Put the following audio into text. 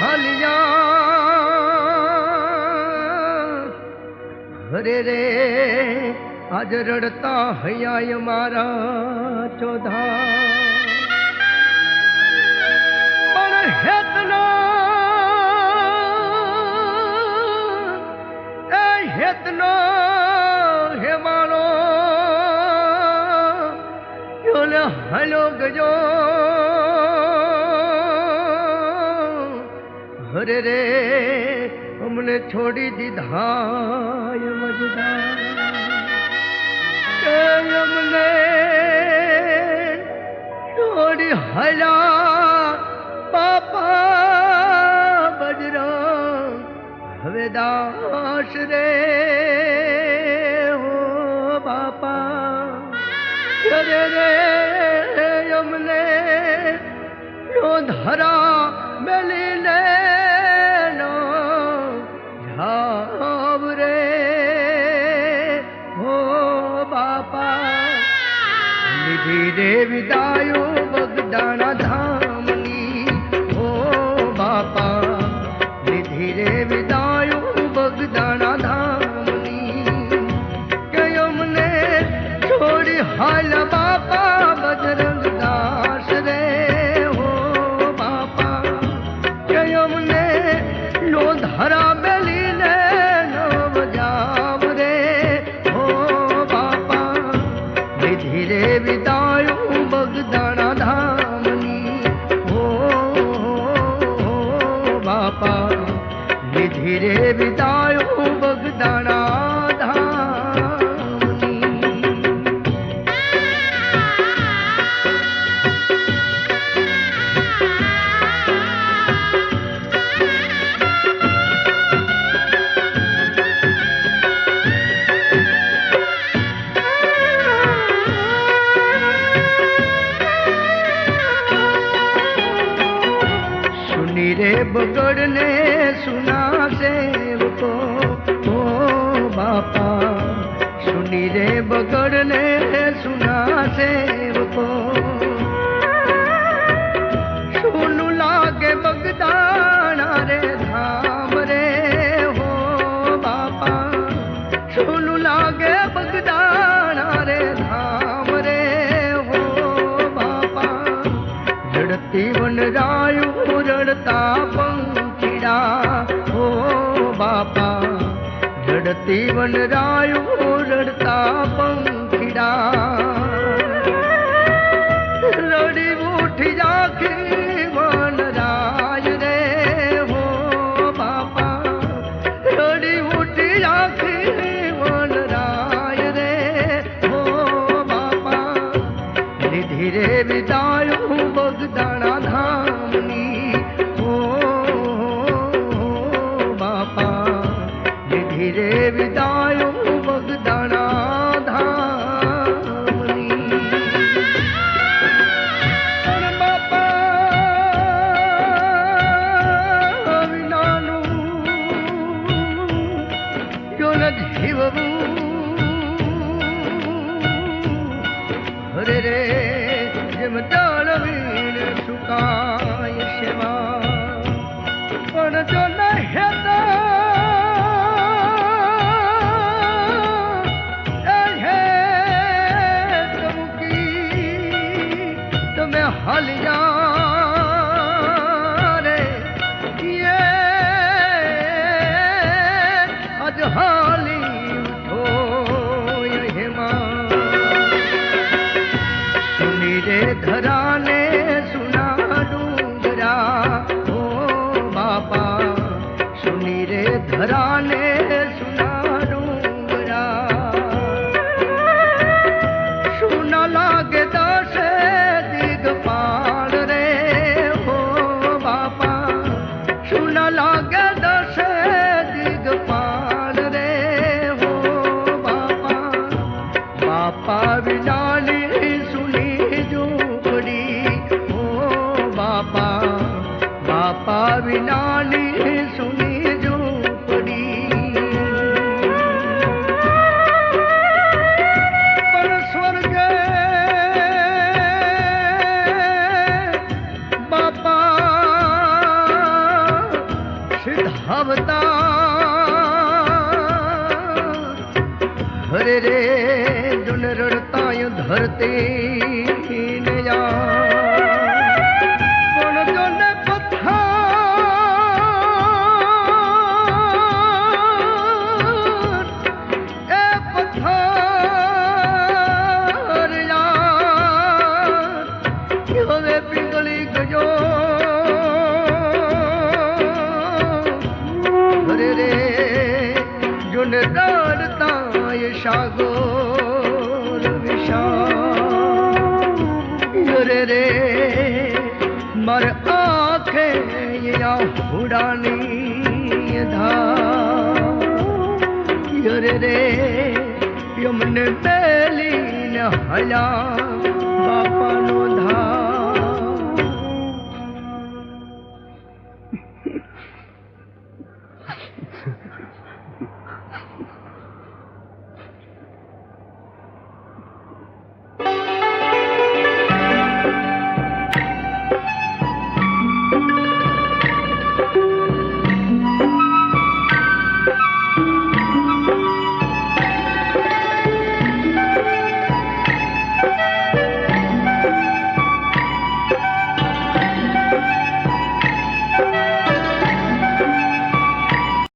हालिया हरे रे आज रड़ता हयाय मारा चौधा पर हेतना हेतनो हे मानो योल हलो गजो हरे रे हमने छोड़ी दीधा मजदार हमने छोड़ी हला पापा बजरा हवे दास रे हो बापा रे रे हमने यो धरा मिली ले नो झाव रे हो बापा निधि रे विदायो बगदाना धामनी हो बापा निधि रे विदायो बगदाना धामनी के हमने छोड़ी हाल बापा बजरंग दास रे हो बापा के हमने लो धरा बेली ले नो बजाव रे हो बापा निधि रे विदायो बगदाना धामनी हो बापा निधि रे विदायो बगदाना धामनी सुनी रे बगड़ने सुना सेवको ओ बापा सुनी रे बगड़ने सुना सेवको सुनु लागे बगदाना रे धाम रे हो बापा सुनु लागे बगदाना रे धाम रे हो बापा रड़ती वन रायू रड़ता पंखीड़ा हो बापा रड़ती वन रायू रड़ता पंखीड़ा रड़ी उठी जाके वन राय रे हो बापा रड़ी उठी जाके वन राय रे हो बापा निधि रे विदायो बगदाना धामनी रे विदायो बगदाना धामनी बापा विनानु यो न जीवू हरे रे जिम तालवीन सुकाय सेवा पण जो न हेता हालिया रे ये आज हाली उठो ये माँ सुनी रे धराने सुना डूंगरा हो बापा सुनी रे धराने सुना डूंगरा सुना लागे दास दिगपाल रे हो बापा सुना लागे दस दिगपाल रे हो बापा बापा विनाली सुनी झूपड़ी हो बापा बापा विनाली सुनी झूपड़ी पर स्वर्ग बापा अवतार हरे रे जुन रड़ता यूं धरती ने कौन जुन पत्थर ए पत्थर यार वे पिघली गयो हरे रे जुन रड़ता ये सागोर विशाल रे रे मर आखे या उड़ानी धार रे रे यमन बेली न हला बापा नो